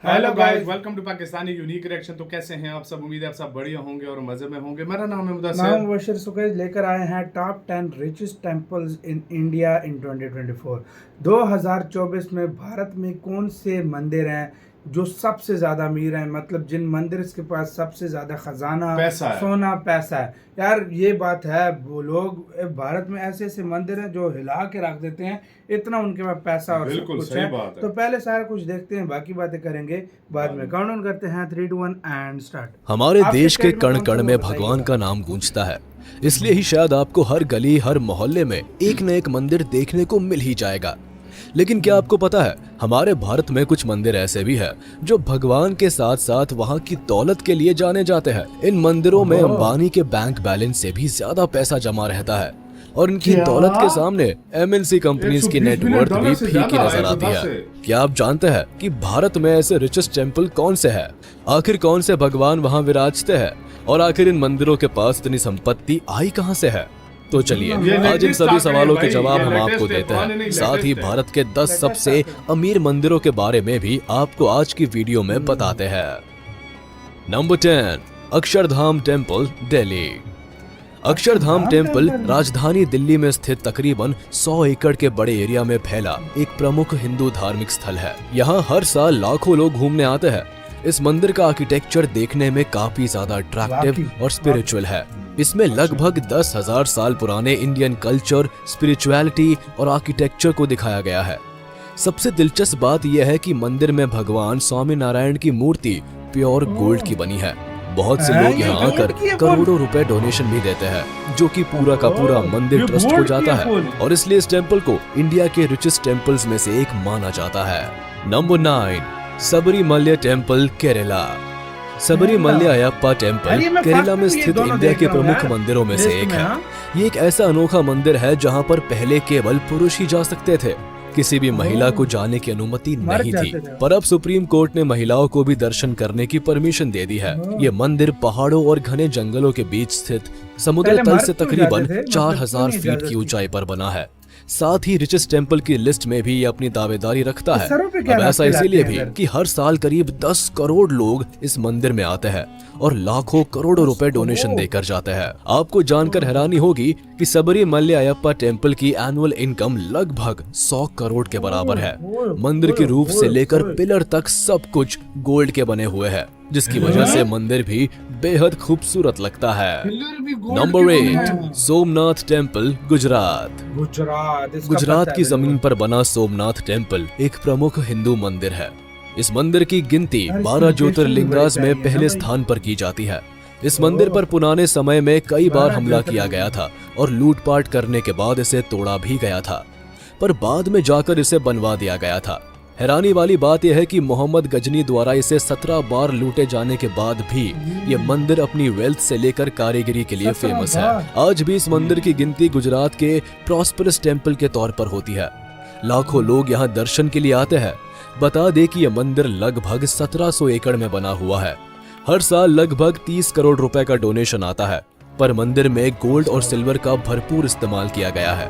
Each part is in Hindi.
Hello guys, welcome to Pakistani unique reaction. तो कैसे हैं आप सब? उम्मीद है आप सब बढ़िया होंगे और मजे में होंगे। मेरा नाम है मुदस्सिर। मुबशिर सुकैज लेकर आए हैं top 10 richest temples in India in 2024। 2024 में भारत में कौन से मंदिर हैं जो सबसे ज़्यादा अमीर हैं, मतलब जिन मंदिर के पास सबसे ज़्यादा खजाना पैसा है। सोना पैसा है। यार ये बात है, वो लोग भारत में ऐसे ऐसे मंदिर हैं जो हिला के रख देते हैं, इतना उनके पास पैसा और सब बिल्कुल कुछ सही है। बात है। तो पहले सारा कुछ देखते हैं, बाकी बातें करेंगे बाद में। काउंटडाउन करते हैं 3 2 1 एंड स्टार्ट। हमारे आपके देश के स्टेट में कण कौन सा कण वो में बताइएगा। भगवान का नाम गूंजता है, इसलिए ही शायद आपको हर गली हर मोहल्ले में एक न एक मंदिर देखने को मिल ही जाएगा। लेकिन क्या आपको पता है, हमारे भारत में कुछ मंदिर ऐसे भी हैं जो भगवान के साथ साथ वहाँ की दौलत के लिए जाने जाते हैं। इन मंदिरों में अंबानी के बैंक बैलेंस से भी ज्यादा पैसा जमा रहता है और इनकी दौलत के सामने एमएनसी कंपनीज की नेटवर्थ भी फीकी नजर आती है। क्या आप जानते हैं कि भारत में ऐसे रिचेस्ट टेम्पल कौन से हैं? आखिर कौन से भगवान वहाँ विराजते हैं और आखिर इन मंदिरों के पास इतनी संपत्ति आई कहाँ से है? तो चलिए आज इन सभी सवालों के जवाब हम आपको देते हैं। साथ ही भारत के 10 सबसे अमीर मंदिरों के बारे में भी आपको आज की वीडियो में बताते हैं। Number 10, Akshardham temple, Delhi. Akshardham temple राजधानी दिल्ली में स्थित तकरीबन 100 एकड़ के बड़े एरिया में फैला एक प्रमुख हिंदू धार्मिक स्थल है। यहाँ हर साल लाखों लोग घूमने आते हैं। इस मंदिर का आर्किटेक्चर देखने में काफी ज्यादा अट्रैक्टिव और स्पिरिचुअल है। इसमें लगभग 10,000 साल पुराने इंडियन कल्चर, स्पिरिचुअलिटी और आर्किटेक्चर को दिखाया गया है। सबसे दिलचस्प बात यह है कि मंदिर में भगवान स्वामी नारायण की मूर्ति प्योर गोल्ड की बनी है। बहुत से लोग यहाँ आकर करोड़ों रुपए डोनेशन भी देते हैं, जो कि पूरा का पूरा मंदिर ट्रस्ट को जाता है और इसलिए इस टेम्पल को इंडिया के रिचेस्ट टेम्पल्स में से एक माना जाता है। Number 9, Sabarimala temple, Kerala. Sabarimala Ayyappa temple Kerala में स्थित इंडिया के प्रमुख मंदिरों में से एक है। ये एक ऐसा अनोखा मंदिर है जहाँ पर पहले केवल पुरुष ही जा सकते थे, किसी भी महिला को जाने की अनुमति नहीं थी। पर अब सुप्रीम कोर्ट ने महिलाओं को भी दर्शन करने की परमिशन दे दी है। ये मंदिर पहाड़ों और घने जंगलों के बीच स्थित समुद्र तल से तकरीबन 4000 फीट की ऊंचाई पर बना है। साथ ही रिचेस्ट टेम्पल की लिस्ट में भी ये अपनी दावेदारी रखता है। अब ऐसा इसीलिए भी कि हर साल करीब 10 करोड़ लोग इस मंदिर में आते हैं और लाखों करोड़ों रुपए डोनेशन देकर जाते हैं। आपको जानकर हैरानी होगी कि सबरीमल्य अयप्पा टेम्पल की एनुअल इनकम लगभग 100 करोड़ के बराबर है। मंदिर के रूफ से लेकर पिलर तक सब कुछ गोल्ड के बने हुए हैं, जिसकी वजह से मंदिर भी बेहद खूबसूरत लगता है। Number 8, Somnath temple, Gujarat. गुजरात की जमीन पर बना सोमनाथ टेम्पल एक प्रमुख हिंदू मंदिर है। इस मंदिर की गिनती 12 ज्योतिर्लिंगास में पहले स्थान पर की जाती है। इस मंदिर पर पुराने समय में कई बार हमला किया गया था और लूटपाट करने के बाद इसे तोड़ा भी गया था, पर बाद में जाकर इसे बनवा दिया गया था। हैरानी वाली बात यह है कि मोहम्मद गजनी द्वारा इसे 17 बार लूटे जाने के बाद भी ये मंदिर अपनी वेल्थ से लेकर कारीगरी के लिए फेमस है। आज भी इस मंदिर की गिनती गुजरात के प्रॉस्परस टेम्पल के तौर पर होती है। लाखों लोग यहाँ दर्शन के लिए आते हैं। बता दे कि यह मंदिर लगभग 1700 एकड़ में बना हुआ है। हर साल लगभग 30 करोड़ रुपए का डोनेशन आता है, पर मंदिर में गोल्ड और सिल्वर का भरपूर इस्तेमाल किया गया है,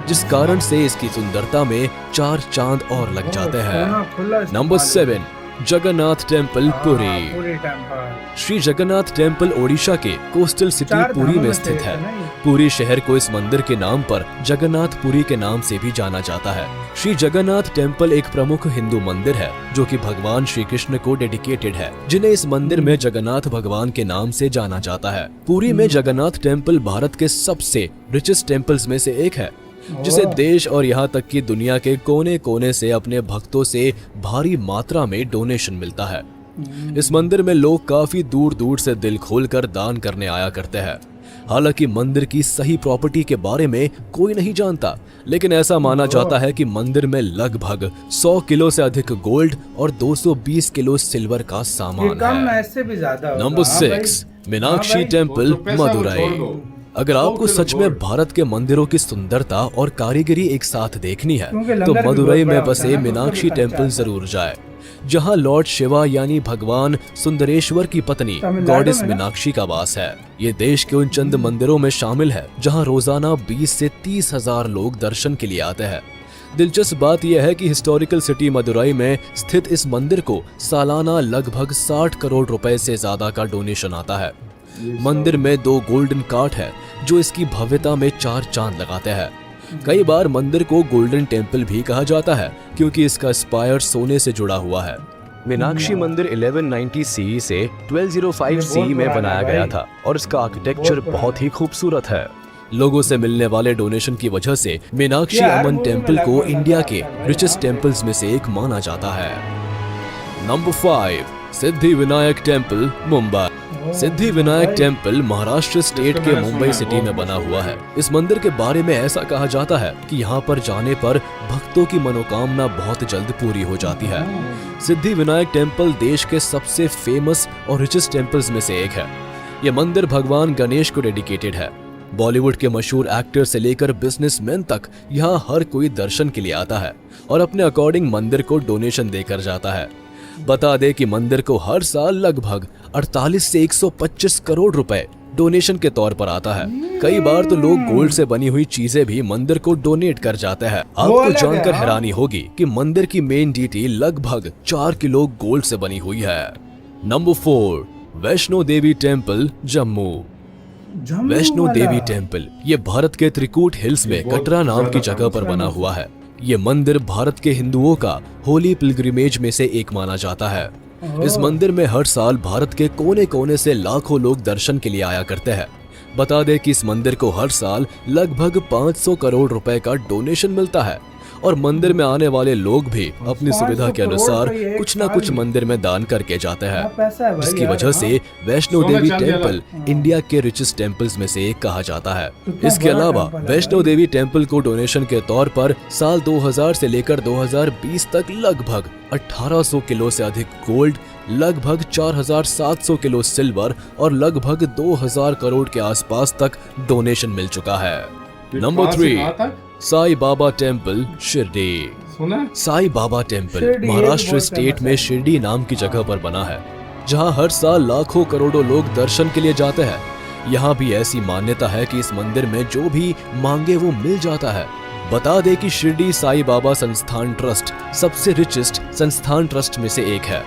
जिस कारण से इसकी सुंदरता में 4 चांद और लग जाते हैं। Number 7, Jagannath temple, Puri. Shri Jagannath temple Odisha के कोस्टल सिटी पुरी में स्थित है। पुरी शहर को इस मंदिर के नाम पर जगन्नाथपुरी के नाम से भी जाना जाता है। श्री जगन्नाथ टेम्पल एक प्रमुख हिंदू मंदिर है जो कि भगवान श्री कृष्ण को डेडिकेटेड है, जिन्हें इस मंदिर में जगन्नाथ भगवान के नाम से जाना जाता है। पुरी में जगन्नाथ टेम्पल भारत के सबसे रिचेस्ट टेम्पल्स में से एक है, जिसे देश और यहाँ तक कि दुनिया के कोने कोने से अपने भक्तों से भारी मात्रा में डोनेशन मिलता है। इस मंदिर में लोग काफी दूर दूर से दिल खोलकर दान करने आया करते हैं। हालांकि मंदिर की सही प्रॉपर्टी के बारे में कोई नहीं जानता, लेकिन ऐसा माना जाता है कि मंदिर में लगभग 100 किलो से अधिक गोल्ड और 220 किलो सिल्वर का सामान है। Number 6, Meenakshi temple, Madurai. अगर आपको सच में भारत के मंदिरों की सुंदरता और कारीगरी एक साथ देखनी है तो मदुरई में बसे मीनाक्षी टेम्पल जरूर जाए, जहां लॉर्ड शिवा यानी भगवान सुंदरेश्वर की पत्नी गॉडेस मीनाक्षी का वास है। ये देश के उन चंद मंदिरों में शामिल है जहां रोजाना 20 से 30 हजार लोग दर्शन के लिए आते हैं। दिलचस्प बात यह है कि हिस्टोरिकल सिटी मदुरई में स्थित इस मंदिर को सालाना लगभग 60 करोड़ रुपए से ज्यादा का डोनेशन आता है। मंदिर में 2 गोल्डन कार्ट है जो इसकी भव्यता में 4 चांद लगाते हैं। कई बार मंदिर को गोल्डन टेम्पल भी कहा जाता है क्योंकि इसका स्पायर सोने से जुड़ा हुआ है। मीनाक्षी मंदिर 1190 CE से 1205 CE में बनाया गया था और इसका आर्किटेक्चर बहुत ही खूबसूरत है। लोगों से मिलने वाले डोनेशन की वजह से मीनाक्षी अमन टेम्पल को इंडिया के रिचेस्ट टेम्पल्स में से एक माना जाता है। Number 5, Siddhi Vinayak temple, Mumbai. Siddhi Vinayak temple Maharashtra state के मुंबई सिटी में बना हुआ है। इस मंदिर के बारे में ऐसा कहा जाता है कि यहाँ पर जाने पर भक्तों की मनोकामना बहुत जल्द पूरी हो जाती है। सिद्धि विनायक टेम्पल देश के सबसे फेमस और रिचेस्ट टेम्पल्स में से एक है। ये मंदिर भगवान गणेश को डेडिकेटेड है। बॉलीवुड के मशहूर एक्टर से लेकर बिजनेसमैन तक यहाँ हर कोई दर्शन के लिए आता है और अपने अकॉर्डिंग मंदिर को डोनेशन देकर जाता है। बता दे कि मंदिर को हर साल लगभग 48 से 125 करोड़ रुपए डोनेशन के तौर पर आता है। कई बार तो लोग गोल्ड से बनी हुई चीजें भी मंदिर को डोनेट कर जाते हैं। आपको जानकर हैरानी होगी कि मंदिर की मेन डीटी लगभग 4 किलो गोल्ड से बनी हुई है। Number 4, Vaishno Devi temple, Jammu. Vaishno Devi temple ये भारत के त्रिकूट हिल्स में कटरा नाम की जगह पर बना हुआ है। ये मंदिर भारत के हिंदुओं का होली पिलग्रिमेज में से एक माना जाता है। इस मंदिर में हर साल भारत के कोने कोने से लाखों लोग दर्शन के लिए आया करते हैं। बता दें कि इस मंदिर को हर साल लगभग 500 करोड़ रुपए का डोनेशन मिलता है और मंदिर में आने वाले लोग भी अपनी सुविधा के अनुसार कुछ न कुछ मंदिर में दान करके जाते हैं, जिसकी वजह से वैष्णो देवी टेम्पल इंडिया के रिचेस्ट टेम्पल्स में से एक कहा जाता है। इसके अलावा वैष्णो देवी टेम्पल को डोनेशन के तौर पर साल 2000 से लेकर 2020 तक लगभग 1800 किलो से अधिक गोल्ड, लगभग 4700 किलो सिल्वर और लगभग 2000 करोड़ के आसपास तक डोनेशन मिल चुका है। Number 3, Sai Baba temple, Shirdi. Sai Baba temple Maharashtra state में शिरडी नाम की जगह पर बना है, जहां हर साल लाखों करोड़ों लोग दर्शन के लिए जाते हैं। यहाँ भी ऐसी मान्यता है कि इस मंदिर में जो भी मांगे वो मिल जाता है। बता दे कि शिरडी साई बाबा संस्थान ट्रस्ट सबसे रिचेस्ट संस्थान ट्रस्ट में से एक है,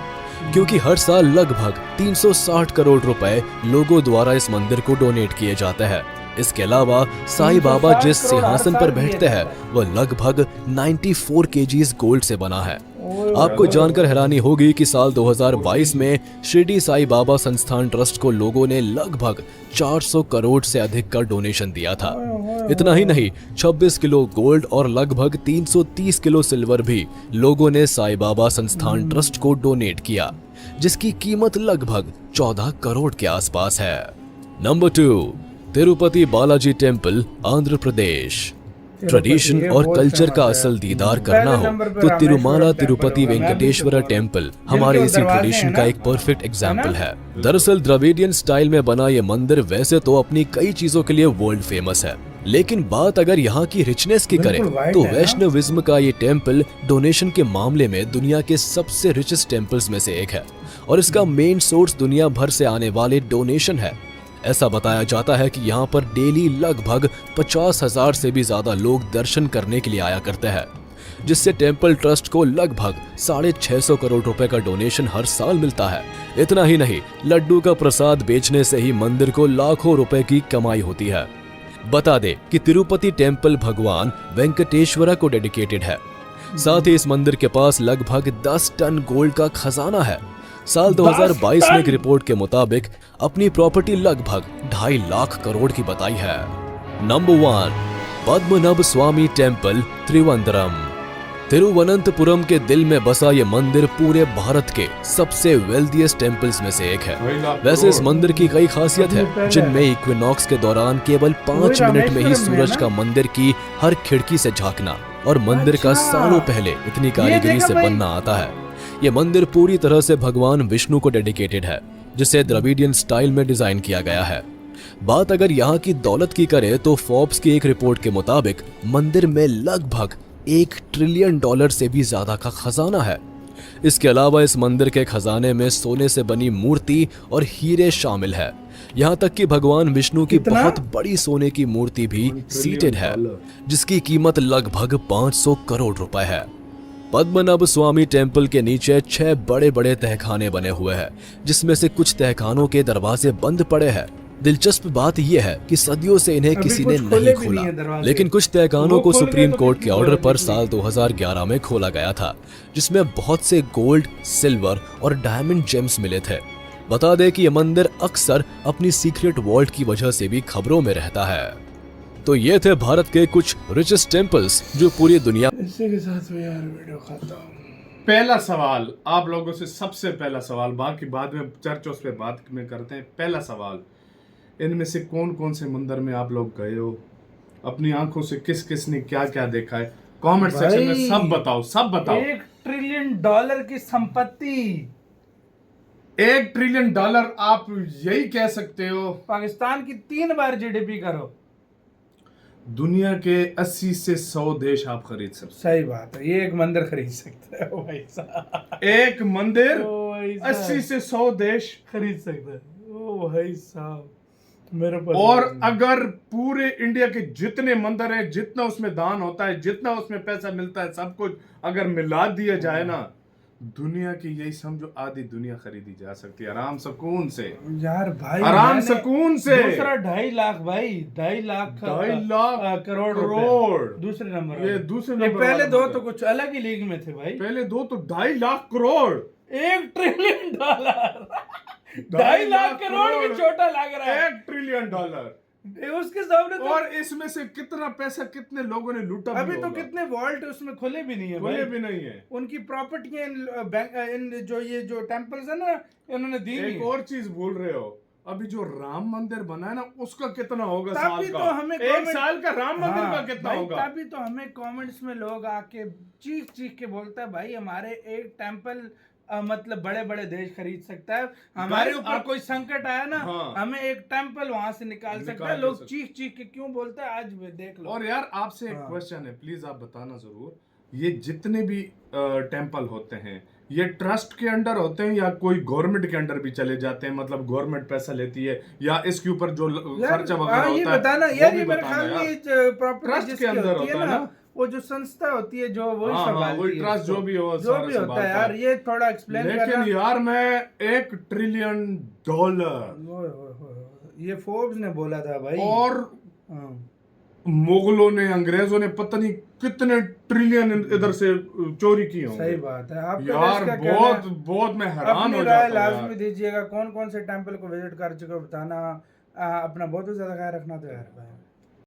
क्योंकि हर साल लगभग 360 करोड़ रुपए लोगों द्वारा इस मंदिर को डोनेट किए जाते हैं। इसके अलावा साईं बाबा जिस सिंहासन पर बैठते हैं वह लगभग 94 केजीज गोल्ड से बना है। आपको जानकर हैरानी होगी कि साल 2022 में शिरडी साईं बाबा संस्थान ट्रस्ट को लोगों ने लगभग 400 करोड़ से अधिक का डोनेशन दिया था। इतना ही नहीं, 26 किलो गोल्ड और लगभग 330 किलो सिल्वर भी लोगों ने साईं बाबा संस्थान ट्रस्ट को डोनेट किया, जिसकी कीमत लगभग 14 करोड़ के आसपास है। Number 2, Tirupati Balaji temple, Andhra Pradesh. Tradition और कल्चर का असल दीदार करना हो तो तिरुमाला तिरुपति वेंकटेश्वर टेम्पल हमारे इसी ट्रेडिशन का एक परफेक्ट एग्जाम्पल है। दरअसल द्रविडियन स्टाइल में बना ये मंदिर वैसे तो अपनी कई चीजों के लिए वर्ल्ड फेमस है, लेकिन बात अगर यहाँ की रिचनेस की करें तो वैष्णविज्म का ये टेम्पल डोनेशन के मामले में दुनिया के सबसे रिचेस्ट टेम्पल्स में से एक है और इसका मेन सोर्स दुनिया भर से आने वाले डोनेशन है। ऐसा बताया जाता है कि यहाँ पर डेली लगभग 50,000 से भी ज्यादा लोग दर्शन करने के लिए आया करते हैं, जिससे टेम्पल ट्रस्ट को लगभग 650 करोड़ रुपए का डोनेशन हर साल मिलता है। इतना ही नहीं, लड्डू का प्रसाद बेचने से ही मंदिर को लाखों रुपए की कमाई होती है। बता दे कि तिरुपति टेम्पल भगवान वेंकटेश्वर को डेडिकेटेड है। साथ ही इस मंदिर के पास लगभग 10 टन गोल्ड का खजाना है। साल 2022 में एक रिपोर्ट के मुताबिक अपनी प्रॉपर्टी लगभग 2.5 लाख करोड़ की बताई है। नंबर 1, पद्मनाभ स्वामी टेम्पल, त्रिवंद्रम। तिरुवनंतपुरम के दिल में बसा ये मंदिर पूरे भारत के सबसे वेल्थिएस्ट टेम्पल्स में से एक है। वैसे इस मंदिर की कई खासियत है, जिनमें इक्विनॉक्स के दौरान केवल 5 मिनट में ही सूरज का मंदिर की हर खिड़की से झांकना और मंदिर का सालों पहले इतनी कारीगरी से बनना आता है। ये मंदिर पूरी तरह से भगवान विष्णु को डेडिकेटेड है, जिसे द्रविडियन स्टाइल में डिजाइन किया गया है। बात अगर यहाँ की दौलत की करें तो फोर्ब्स की एक रिपोर्ट के मुताबिक मंदिर में लगभग $1 ट्रिलियन से भी ज्यादा का खजाना है। इसके अलावा इस मंदिर के खजाने में सोने से बनी मूर्ति और हीरे शामिल है। यहाँ तक कि भगवान विष्णु की कितना? बहुत बड़ी सोने की मूर्ति भी सीटेड है, जिसकी कीमत लगभग 500 करोड़ रुपए है। पद्मनाभ स्वामी टेम्पल के नीचे 6 बड़े बड़े तहखाने बने हुए हैं, जिसमें से कुछ तहखानों के दरवाजे बंद पड़े हैं। दिलचस्प बात यह है कि सदियों से इन्हें अभी किसी ने कुछ खोले नहीं भी खोला, नहीं है दरवाजे। लेकिन कुछ तहखानों वो को खोल गए सुप्रीम तो कोर्ट कितनी के ऑर्डर पर खोला साल 2011 में खोला गया था, जिसमें बहुत से गोल्ड, सिल्वर और डायमंड जेम्स मिले थे। बता दें कि यह मंदिर अक्सर अपनी सीक्रेट वॉल्ट की वजह से भी खबरों में रहता है। तो ये थे भारत के कुछ रिचेस्ट टेम्पल्स जो पूरी दुनिया। इसी के साथ मैं यार वीडियो खाता हूँ। पहला सवाल आप लोगों से, सबसे पहला सवाल, बाकी बाद में चर्चों पे बात में करते हैं। पहला सवाल, इनमें से कौन कौन से मंदिर में आप लोग गए हो? अपनी आंखों से किस किस ने क्या क्या देखा है? कमेंट सेक्शन में सब बताओ, सब बताओ। $1 ट्रिलियन की संपत्ति, $1 ट्रिलियन आप यही कह सकते हो पाकिस्तान की 3 बार जीडीपी करो। दुनिया के 80 से 100 देश आप खरीद सकते सही बात है, ये एक मंदिर खरीद सकते हो भाई साहब। हो। एक मंदिर ओ भाई साहब, 80 से 100 देश खरीद सकते हैं। ओ भाई साहब मेरे पास। और अगर पूरे इंडिया के जितने मंदिर हैं, जितना उसमें दान होता है, जितना उसमें पैसा मिलता है, सब कुछ अगर मिला दिया जाए ना, दुनिया की यही समझो आधी दुनिया खरीदी जा सकती है आराम सुकून से। यार भाई आराम सुकून से। दूसरा 2.5 लाख भाई, 2.5 लाख 2.5 लाख करोड़ करोड़। दूसरे नंबर ये वाला। दूसरे ये नंबर पहले वाला दो मंदिर। तो कुछ अलग ही लीग में थे भाई। पहले दो तो 2.5 लाख करोड़। $1 ट्रिलियन 2.5 लाख करोड़ भी छोटा लग रहा है। $1 ट्रिलियन। उसके सामने तो और इसमें से कितना पैसा कितने लोगों ने लूटा भी अभी तो होगा। कितने वॉल्ट उसमें खुले भी नहीं है खुले भाई। भी नहीं है। उनकी प्रॉपर्टियां इन जो ये जो टेम्पल्स है ना, इन्होंने दी नहीं एक है। और चीज भूल रहे हो, अभी जो राम मंदिर बना है ना, उसका कितना होगा साल तभी का? तो हमें एक comment- साल का राम मंदिर हाँ, का कितना भाई, होगा? तभी तो हमें कमेंट्स में लोग आके चीख चीख के बोलता है भाई हमारे एक टेम्पल मतलब बड़े बड़े देश खरीद सकता है। हमारे Guys, ऊपर आप- कोई संकट आया ना, हाँ। हमें एक टेम्पल वहां से निकाल सकता है। निकाल लोग सकते। चीख चीख के क्यों बोलते हैं, आज भी देख लो। और यार आपसे एक हाँ। क्वेश्चन है, प्लीज आप बताना जरूर, ये जितने भी टेम्पल होते हैं, ये ट्रस्ट के अंडर होते हैं या कोई गवर्नमेंट के अंडर भी चले जाते हैं? मतलब गवर्नमेंट पैसा लेती है या इसके ऊपर जो खर्चा वगैरह ये होता है बताना वो यार, भी ये मेरे बताना ख्याल में यार। प्रॉपर्टी ट्रस्ट जिसकी के अंदर होती है होता है ना, वो जो संस्था होती है जो वही हाँ, संभालती वही है ट्रस्ट इसको। जो भी हो जो सारा भी होता है संभालता यार, है। ये थोड़ा एक्सप्लेन लेकिन करना। यार मैं $1 ट्रिलियन ओए, ये फोर्ब्स ने बोला था भाई। और हाँ। मुगलों ने, अंग्रेजों ने पता नहीं कितने ट्रिलियन इधर से चोरी की होंगे। सही बात है। आपका यार देश क्या कहना बहुत है? बहुत मैं हैरान अपनी हो राय जाता हूँ लाजमी यार। दीजिएगा। कौन कौन से टेम्पल को विजिट कर चुके हो बताना। अपना बहुत ज्यादा ख्याल रखना तो यार भाई।